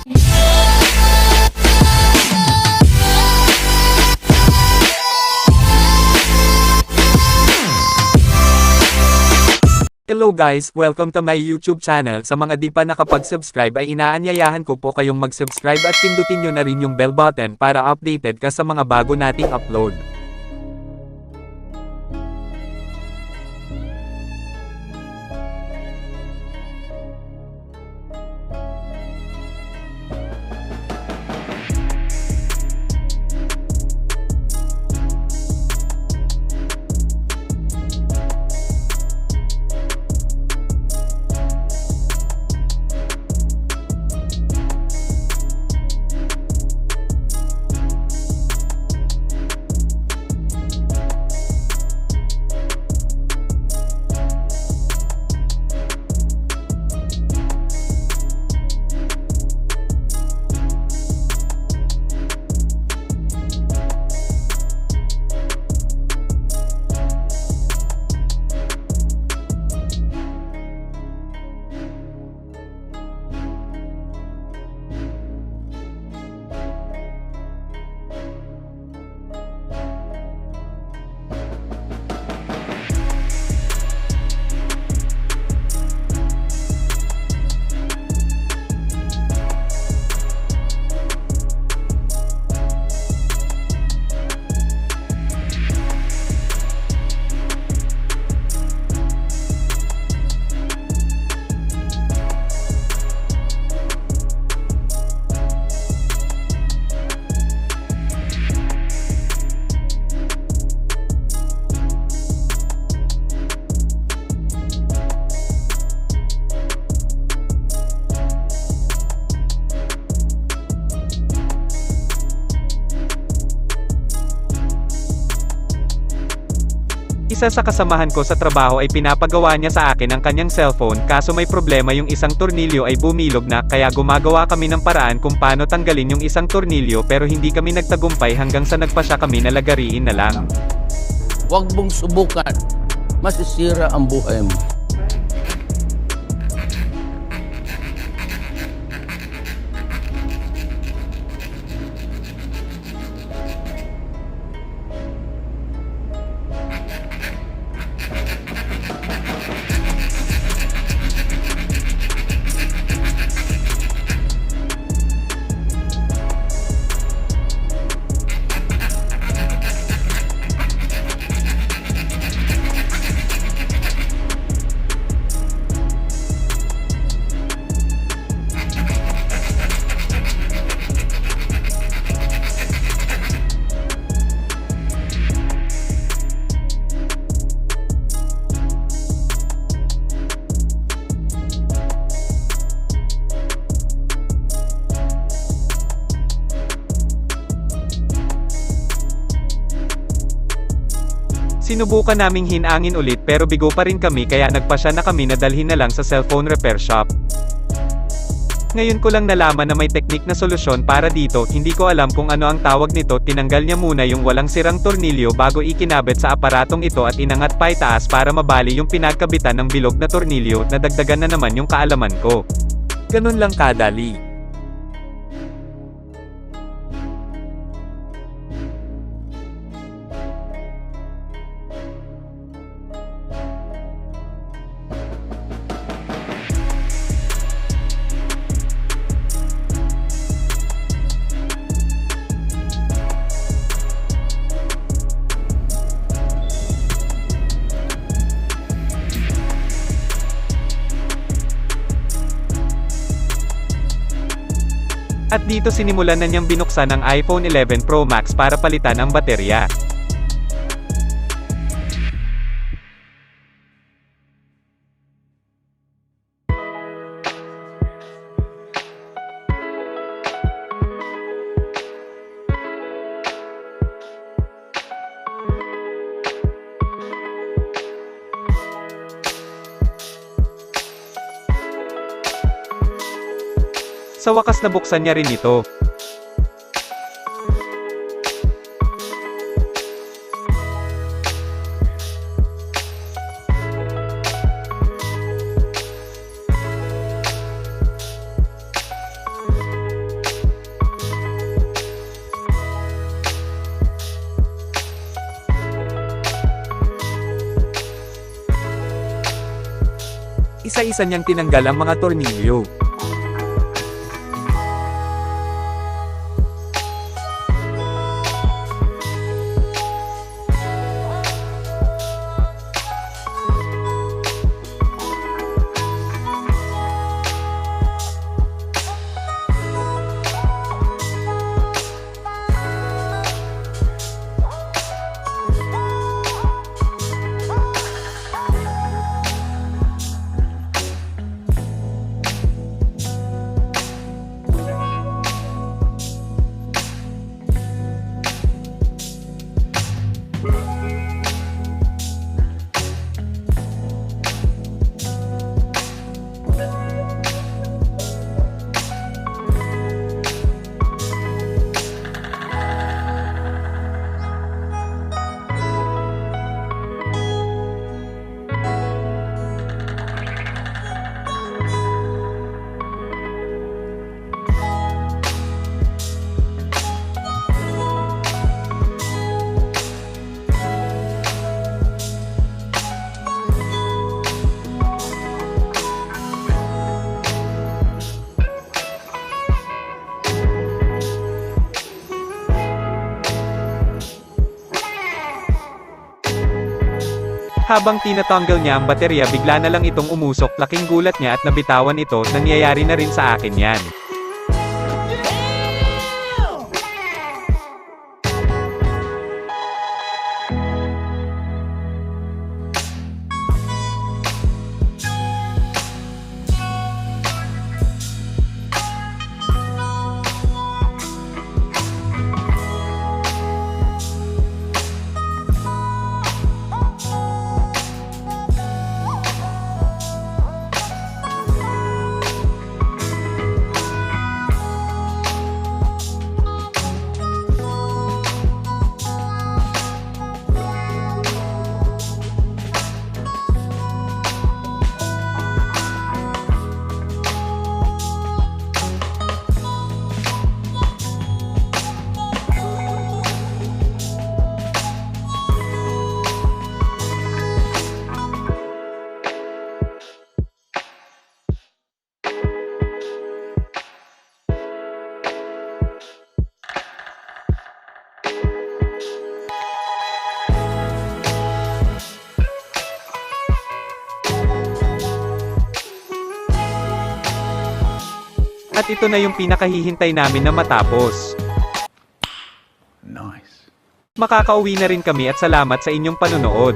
Hello guys, welcome to my YouTube channel. Sa mga di pa nakapag-subscribe ay inaanyayahan ko po kayong mag-subscribe at pindutin nyo na rin yung bell button para updated ka sa mga bago nating upload. Isa sa kasamahan ko sa trabaho ay pinapagawa niya sa akin ang kanyang cellphone, kaso may problema, yung isang tornilyo ay bumilog na, kaya gumagawa kami ng paraan kung paano tanggalin yung isang tornilyo, pero hindi kami nagtagumpay hanggang sa nagpasya kami na lagariin na lang. Huwag mong subukan, masisira ang buhay mo. Sinubukan naming hinangin ulit pero bigo pa rin kami, kaya nagpasya na kami na dalhin na lang sa cellphone repair shop. Ngayon ko lang nalaman na may teknik na solusyon para dito, hindi ko alam kung ano ang tawag nito. Tinanggal niya muna yung walang sirang tornilyo bago ikinabit sa aparatong ito at inangat pa itaas para mabali yung pinagkabitan ng bilog na tornilyo. Nadagdagan na naman yung kaalaman ko. Ganun lang kadali. At dito sinimulan na niyang binuksan ang iPhone 11 Pro Max para palitan ang baterya. Sa wakas nabuksan niya rin ito. isa-isa niyang tinanggal ang mga tornilyo. Habang tinatanggal niya ang baterya bigla na lang itong umusok, laking gulat niya at nabitawan ito, nangyayari na rin sa akin yan. At ito na yung pinakahihintay namin na matapos. Nice. Makakauwi na rin kami at salamat sa inyong panunood.